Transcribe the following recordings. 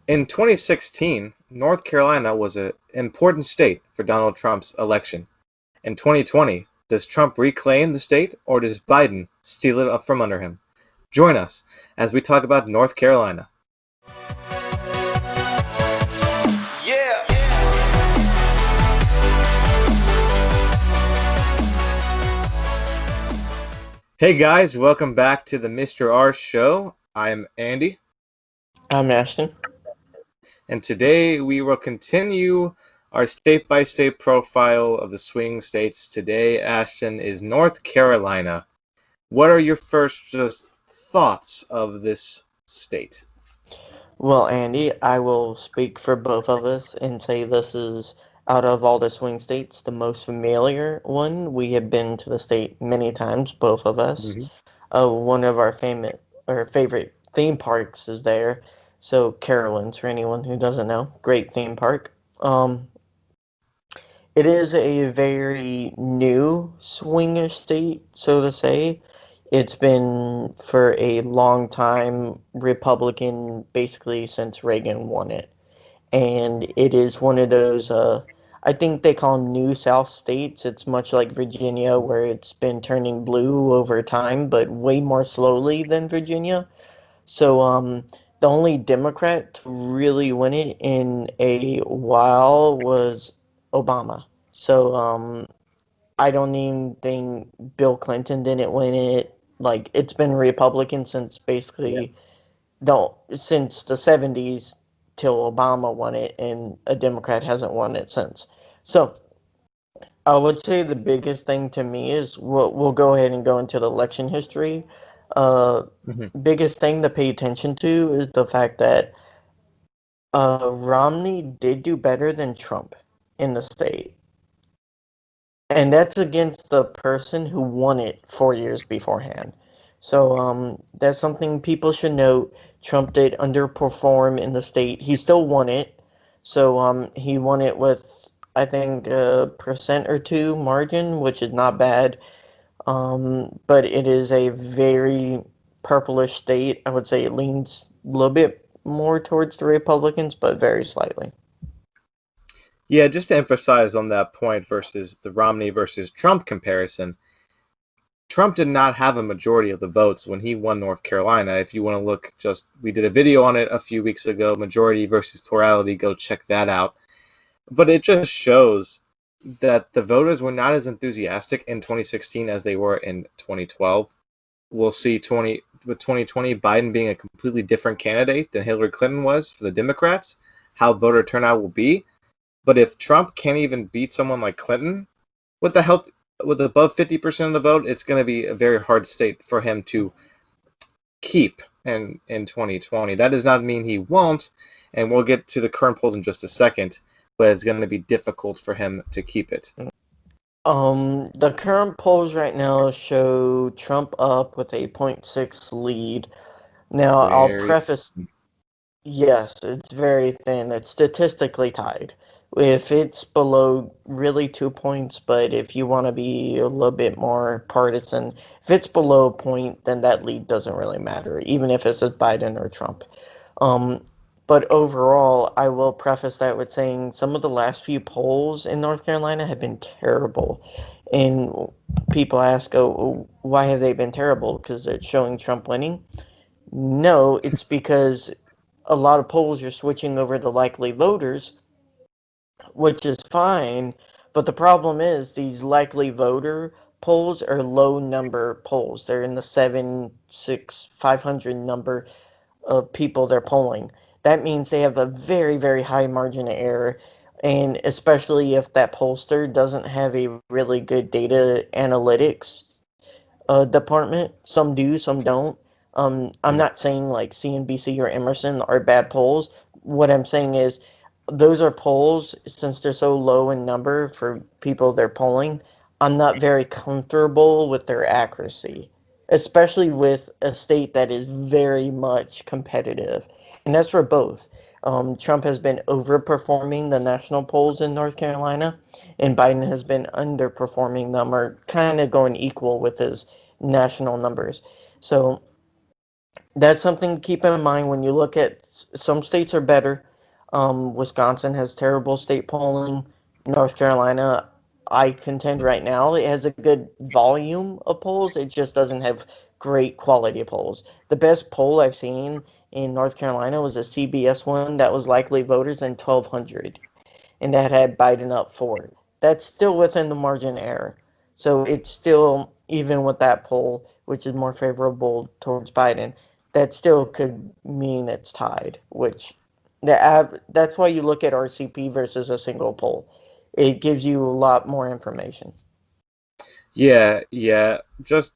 In 2016, North Carolina was an important state for Donald Trump's election. In 2020, does Trump reclaim the state or does Biden steal it up from under him? Join us as we talk about North Carolina. Yeah. Hey guys, welcome back to the Mr. R Show. I'm Andy. I'm Ashton. And today we will continue our state-by-state profile of the swing states. Today, Ashton, is North Carolina. What are your first thoughts of this state? Well, Andy, I will speak for both of us and say this is, out of all the swing states, the most familiar one. We have been to the state many times, both of us. Mm-hmm. One of our favorite theme parks is there. So Carowinds, for anyone who doesn't know, great theme park. It is a very new swingish state, so to say. It's been for a long time Republican, basically since Reagan won it. And it is one of those, I think they call them New South states. It's much like Virginia, where it's been turning blue over time, but way more slowly than Virginia. So, the only Democrat to really win it in a while was Obama. So, I don't even think Bill Clinton didn't win it. Like, it's been Republican since Yeah. basically since the 70s till Obama won it, and a Democrat hasn't won it since. So I would say the biggest thing to me is we'll go ahead and go into the election history. Uh, Mm-hmm. Biggest thing to pay attention to is the fact that Romney did do better than Trump in the state. And that's against the person who won it 4 years beforehand. So that's something people should note. Trump did underperform in the state. He still won it. So he won it with, I think, a percent or two margin, which is not bad. But it is a very purplish state. I would say it leans a little bit more towards the Republicans, but very slightly. Yeah, just to emphasize on that point versus the Romney versus Trump comparison, Trump did not have a majority of the votes when he won North Carolina. If you want to look, we did a video on it a few weeks ago, majority versus plurality. Go check that out. But it just shows that the voters were not as enthusiastic in 2016 as they were in 2012. We'll see 2020 Biden being a completely different candidate than Hillary Clinton was for the Democrats, how voter turnout will be. But if Trump can't even beat someone like Clinton with the health with above 50% of the vote, it's going to be a very hard state for him to keep in 2020. That does not mean he won't, and we'll get to the current polls in just a second, but it's going to be difficult for him to keep it. The current polls right now show Trump up with a .6 lead. Now, I'll Very. preface, yes, it's very thin. It's statistically tied. If it's below really 2 points, but if you want to be a little bit more partisan, if it's below a point, then that lead doesn't really matter, even if it's Biden or Trump. Um, but overall, I will preface that with saying some of the last few polls in North Carolina have been terrible. And people ask, oh, why have they been terrible? Because it's showing Trump winning? No, it's because a lot of polls are switching over to likely voters, which is fine. But the problem is these likely voter polls are low number polls. They're in the 500 number of people they're polling. That means they have a very, very high margin of error. And especially if that pollster doesn't have a really good data analytics department. Some do, some don't. I'm not saying like CNBC or Emerson are bad polls. What I'm saying is those are polls, since they're so low in number for people they're polling, I'm not very comfortable with their accuracy, especially with a state that is very much competitive. And that's for both. Trump has been overperforming the national polls in North Carolina, and Biden has been underperforming them, or kind of going equal with his national numbers. So That's something to keep in mind when you look at some states are better. Wisconsin has terrible state polling. North Carolina, I contend right now, it has a good volume of polls. It just doesn't have great quality of polls. The best poll I've seen in North Carolina was a CBS one that was likely voters in 1,200, and that had Biden up for it. That's still within the margin of error. So it's still, even with that poll, which is more favorable towards Biden, that still could mean it's tied, which that's why you look at RCP versus a single poll. It gives you a lot more information. Yeah, yeah. Just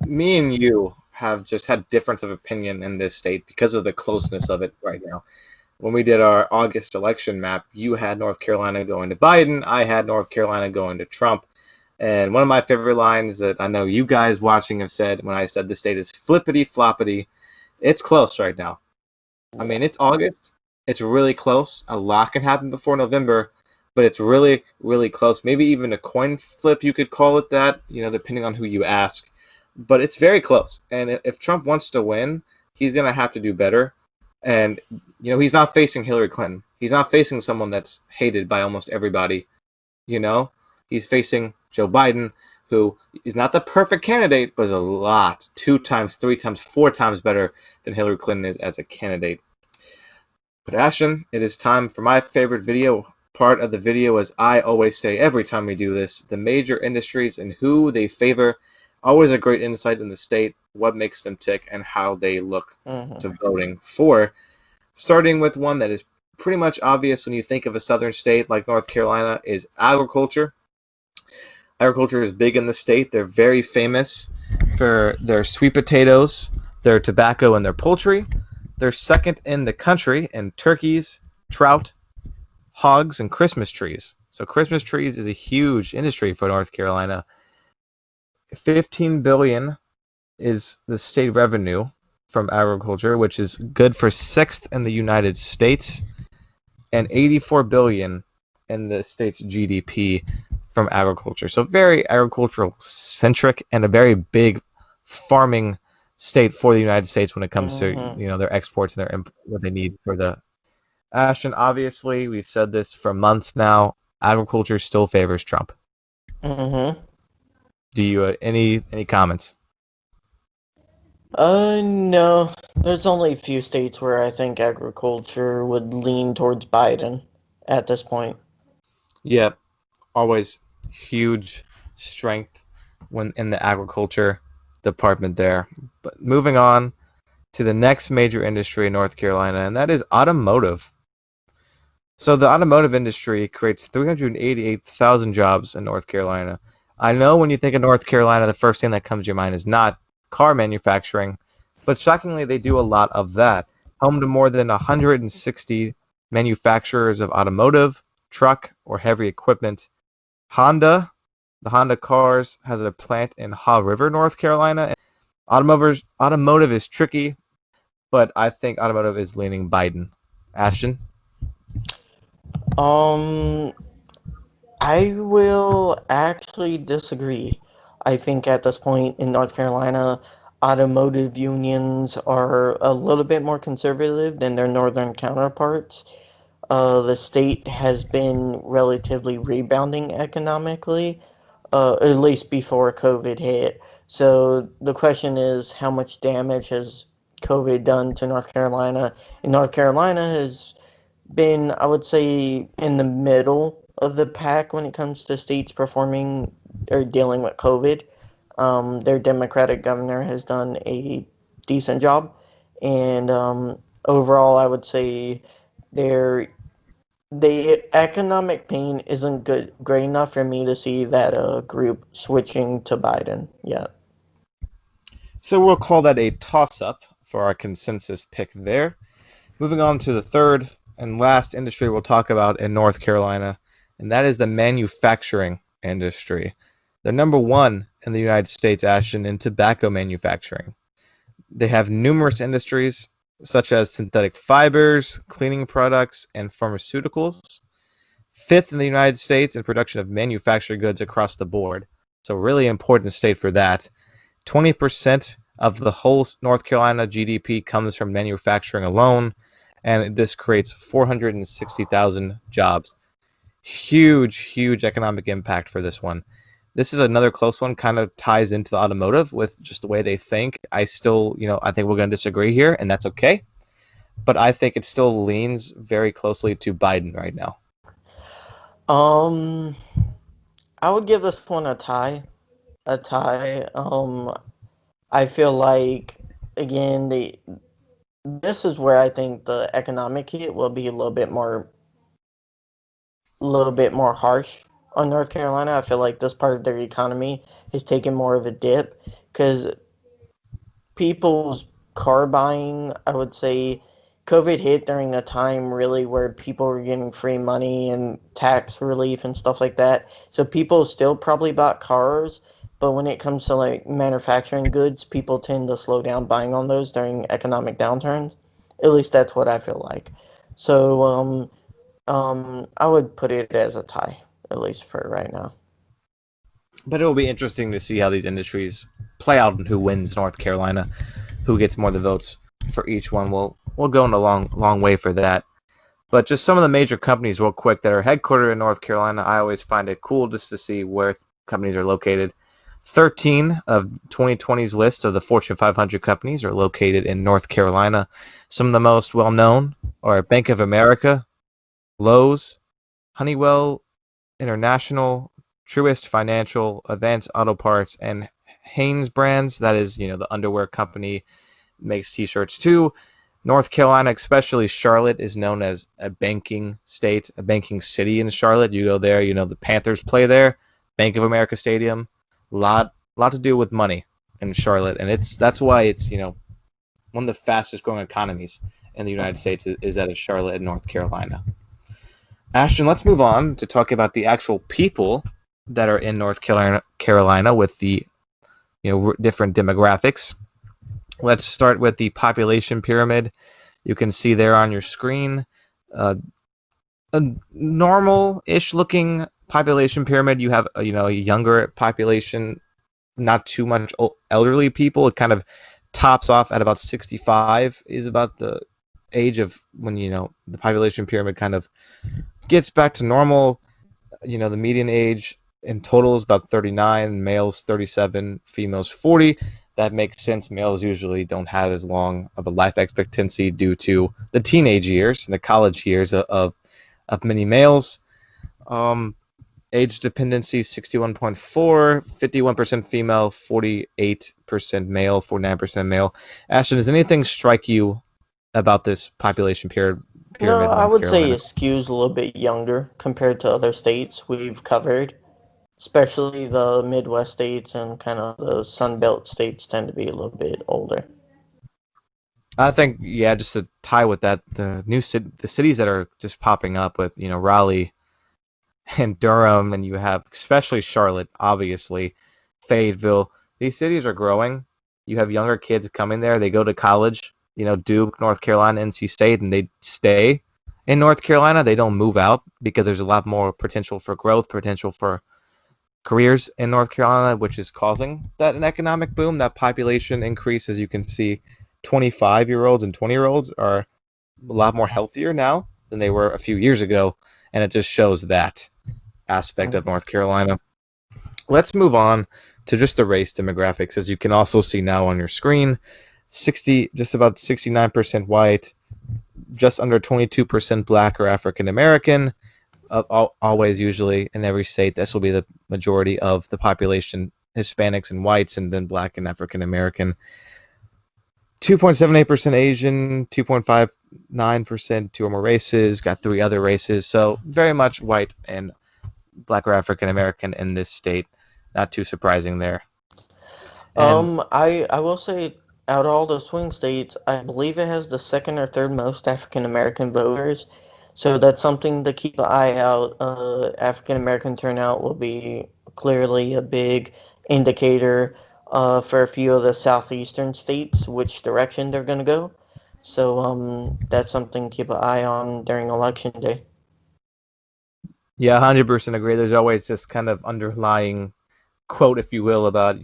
me and you have just had difference of opinion in this state because of the closeness of it right now. When we did our August election map, you had North Carolina going to Biden, I had North Carolina going to Trump. And one of my favorite lines that I know you guys watching have said when I said the state is flippity floppity, it's close right now. I mean, it's August. It's really close. A lot can happen before November, but it's really, really close. Maybe even a coin flip, you could call it that, depending on who you ask. But it's very close. And if Trump wants to win, he's going to have to do better. And, he's not facing Hillary Clinton. He's not facing someone that's hated by almost everybody. He's facing Joe Biden, who is not the perfect candidate, but is a lot, 2 times, 3 times, 4 times better than Hillary Clinton is as a candidate. But Ashton, it is time for my favorite video part of the video, as I always say every time we do this, the major industries and who they favor. Always a great insight in the state, what makes them tick, and how they look to voting for. Starting with one that is pretty much obvious when you think of a southern state like North Carolina is agriculture. Agriculture is big in the state. They're very famous for their sweet potatoes, their tobacco, and their poultry. They're second in the country in turkeys, trout, hogs, and Christmas trees. So Christmas trees is a huge industry for North Carolina. 15 billion is the state revenue from agriculture, which is good for sixth in the United States, and 84 billion in the state's GDP from agriculture. So very agricultural centric and a very big farming state for the United States when it comes to their exports and their what they need for the Ashton. Obviously, we've said this for months now. Agriculture still favors Trump. Do you any comments? No. There's only a few states where I think agriculture would lean towards Biden at this point. Yeah, always huge strength when in the agriculture department there. But moving on to the next major industry in North Carolina, and that is automotive. So the automotive industry creates 388,000 jobs in North Carolina. I know when you think of North Carolina, the first thing that comes to your mind is not car manufacturing, but shockingly, they do a lot of that. Home to more than 160 manufacturers of automotive, truck, or heavy equipment. Honda, the Honda cars, has a plant in Haw River, North Carolina. Automotive is tricky, but I think automotive is leaning Biden. Ashton? I will actually disagree. I think at this point in North Carolina, automotive unions are a little bit more conservative than their northern counterparts. The state has been relatively rebounding economically, at least before COVID hit. So the question is, how much damage has COVID done to North Carolina? And North Carolina has been, I would say, in the middle of the pack when it comes to states performing or dealing with COVID. Their Democratic governor has done a decent job, and overall, I would say their the economic pain isn't great enough for me to see that group switching to Biden yet. So we'll call that a toss-up for our consensus pick there. Moving on to the third and last industry we'll talk about in North Carolina, and that is the manufacturing industry. They're number one in the United States, Ashton, in tobacco manufacturing. They have numerous industries such as synthetic fibers, cleaning products, and pharmaceuticals. Fifth in the United States in production of manufactured goods across the board. So really important state for that. 20% of the whole North Carolina GDP comes from manufacturing alone, and this creates 460,000 jobs. Huge, huge economic impact for this one. This is another close one, kind of ties into the automotive with just the way they think. I still, I think we're going to disagree here, and that's okay. But I think it still leans very closely to Biden right now. Um, I would give this one a tie. A tie. I feel like again this is where I think the economic hit will be a little bit more harsh on North Carolina. I feel like this part of their economy has taken more of a dip because people's car buying, I would say, COVID hit during a time really where people were getting free money and tax relief and stuff like that. So people still probably bought cars, but when it comes to like manufacturing goods, people tend to slow down buying on those during economic downturns. At least that's what I feel like. So I would put it as a tie, at least for right now. But it will be interesting to see how these industries play out and who wins North Carolina, who gets more of the votes for each one. We'll go in a long way for that. But just some of the major companies, real quick, that are headquartered in North Carolina. I always find it cool just to see where companies are located. 13 of 2020's list of the Fortune 500 companies are located in North Carolina. Some of the most well known are Bank of America, Lowe's, Honeywell International, Truist Financial, Advance Auto Parts, and Hanes Brands. That is, the underwear company, makes t-shirts too. North Carolina, especially Charlotte, is known as a banking state, a banking city in Charlotte. You go there, the Panthers play there, Bank of America Stadium. Lot to do with money in Charlotte, and that's why it's one of the fastest growing economies in the United States is that of Charlotte and North Carolina. Ashton, let's move on to talk about the actual people that are in North Carolina with the different demographics. Let's start with the population pyramid. You can see there on your screen a normal-ish looking population pyramid. You have a younger population, not too much elderly people. It kind of tops off at about 65 is about the age of when the population pyramid kind of gets back to normal. The median age in total is about 39, males 37, females 40. That makes sense. Males usually don't have as long of a life expectancy due to the teenage years and the college years of many males. Age dependency 61.4, 51% female, 48% male, 49% male. Ashton, does anything strike you about this population No, pyramid in I North would say Carolina? it skews a little bit younger compared to other states we've covered, especially the Midwest states and kind of the Sun Belt states tend to be a little bit older. I think, yeah, just to tie with that, the cities that are just popping up with Raleigh and Durham, and you have especially Charlotte, obviously, Fayetteville. These cities are growing. You have younger kids coming there. They go to college, Duke, North Carolina, NC State, and they stay in North Carolina. They don't move out because there's a lot more potential for growth, potential for careers in North Carolina, which is causing that an economic boom, that population increase. As you can see, 25-year-olds and 20-year-olds are a lot more healthier now than they were a few years ago, and it just shows that aspect of Mhm. North Carolina. Let's move on to just the race demographics. As you can also see now on your screen, just about 69% white, just under 22% black or African American. Always, usually in every state, this will be the majority of the population: Hispanics and whites, and then black and African American. 2.78% Asian, 2.59% two or more races, got three other races. So very much white and black or African American in this state. Not too surprising there. And I will say out of all the swing states, I believe it has the second or third most African American voters. So that's something to keep an eye out. African American turnout will be clearly a big indicator for a few of the southeastern states, which direction they're going to go. So that's something to keep an eye on during election day. yeah, 100% agree. There's always this kind of underlying quote, if you will, about,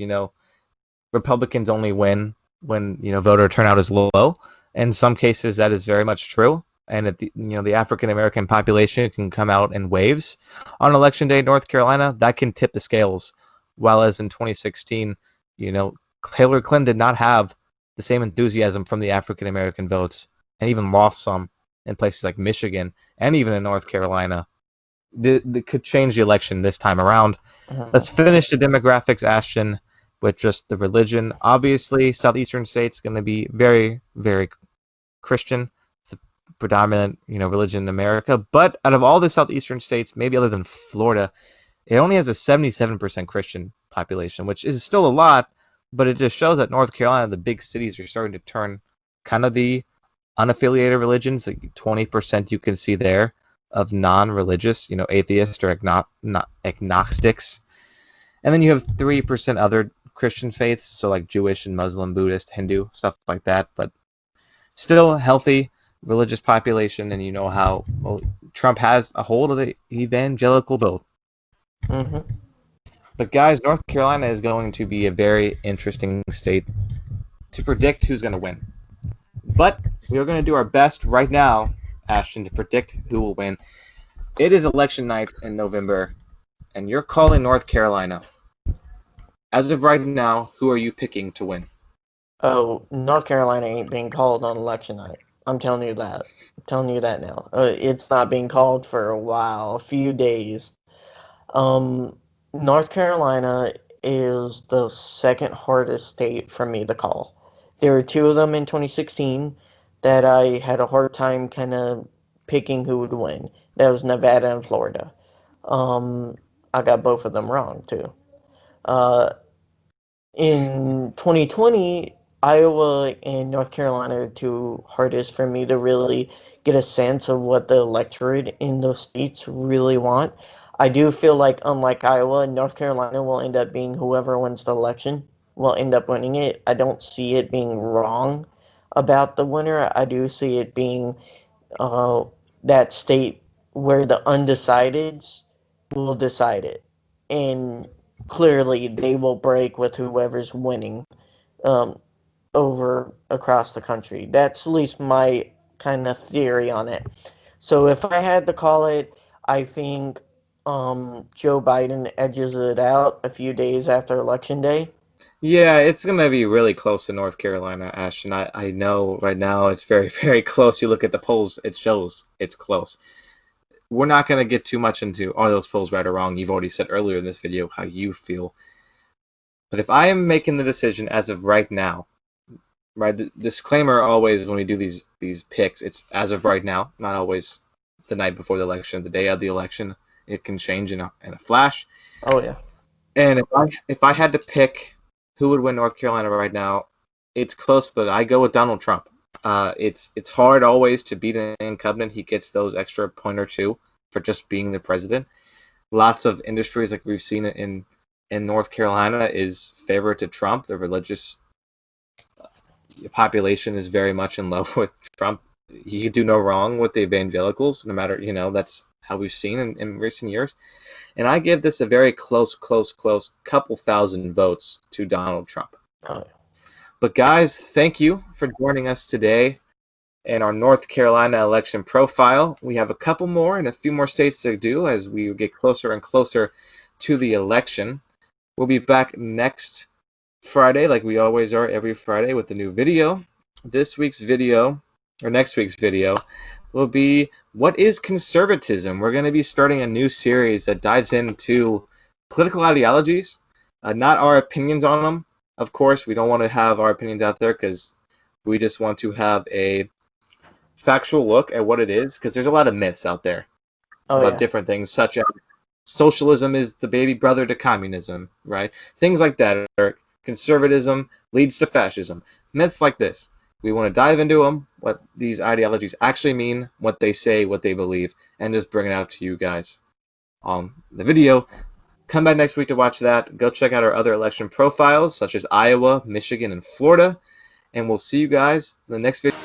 Republicans only win when voter turnout is low. In some cases, that is very much true. And the African American population can come out in waves on election day in North Carolina. That can tip the scales. While as in 2016, Hillary Clinton did not have the same enthusiasm from the African American votes, and even lost some in places like Michigan and even in North Carolina. That could change the election this time around. Let's finish the demographics, Ashton, with just the religion. Obviously, southeastern states going to be very, very Christian. It's the predominant, religion in America. But out of all the southeastern states, maybe other than Florida, it only has a 77% Christian population, which is still a lot, but it just shows that North Carolina, the big cities, are starting to turn kind of the unaffiliated religions. Like 20% you can see there of non-religious, atheists or agnostics. And then you have 3% other Christian faiths, so like Jewish and Muslim, Buddhist, Hindu, stuff like that. But still healthy religious population, and you know how Trump has a hold of the evangelical vote. Mm-hmm. But guys, North Carolina is going to be a very interesting state to predict who's going to win. But we are going to do our best right now, Ashton, to predict who will win. It is election night in November, and you're calling North Carolina. As of right now, who are you picking to win? Oh, North Carolina ain't being called on election night. I'm telling you that. I'm telling you that now. It's not being called for a while, a few days. North Carolina is the second hardest state for me to call. There were two of them in 2016 that I had a hard time kind of picking who would win. That was Nevada and Florida. I got both of them wrong too. Uh, in 2020, Iowa and North Carolina are two hardest for me to really get a sense of what the electorate in those states really want. I do feel like, unlike Iowa, North Carolina will end up being whoever wins the election will end up winning it. I don't see it being wrong about the winner. I do see it being uh, that state where the undecideds will decide it. And clearly, they will break with whoever's winning um, over across the country. That's at least my kind of theory on it. So if I had to call it, I think Joe Biden edges it out a few days after Election Day. Yeah, it's going to be really close to North Carolina, Ashton. I know right now it's very, very close. You look at the polls, it shows it's close. We're not going to get too much into are those polls right or wrong. You've already said earlier in this video how you feel. But if I am making the decision as of right now, right, the disclaimer always when we do these picks, it's as of right now, not always the night before the election, the day of the election. It can change in a flash. Oh yeah. And if I had to pick who would win North Carolina right now, it's close, but I go with Donald Trump. It's hard always to beat an incumbent. He gets those extra point or two for just being the president. Lots of industries, like we've seen in North Carolina, is favorite to Trump. The religious population is very much in love with Trump. He could do no wrong with the evangelicals, no matter, that's how we've seen in recent years. And I give this a very close couple thousand votes to Donald Trump. Oh, yeah. But guys, thank you for joining us today in our North Carolina election profile. We have a couple more and a few more states to do as we get closer and closer to the election. We'll be back next Friday, like we always are every Friday, with a new video. Next week's video will be what is conservatism? We're going to be starting a new series that dives into political ideologies, not our opinions on them. Of course, we don't want to have our opinions out there because we just want to have a factual look at what it is, because there's a lot of myths out there about different things, such as socialism is the baby brother to communism, right? Things like that, or conservatism leads to fascism. Myths like this. We want to dive into them, what these ideologies actually mean, what they say, what they believe, and just bring it out to you guys on the video. Come back next week to watch that. Go check out our other election profiles, such as Iowa, Michigan, and Florida. And we'll see you guys in the next video.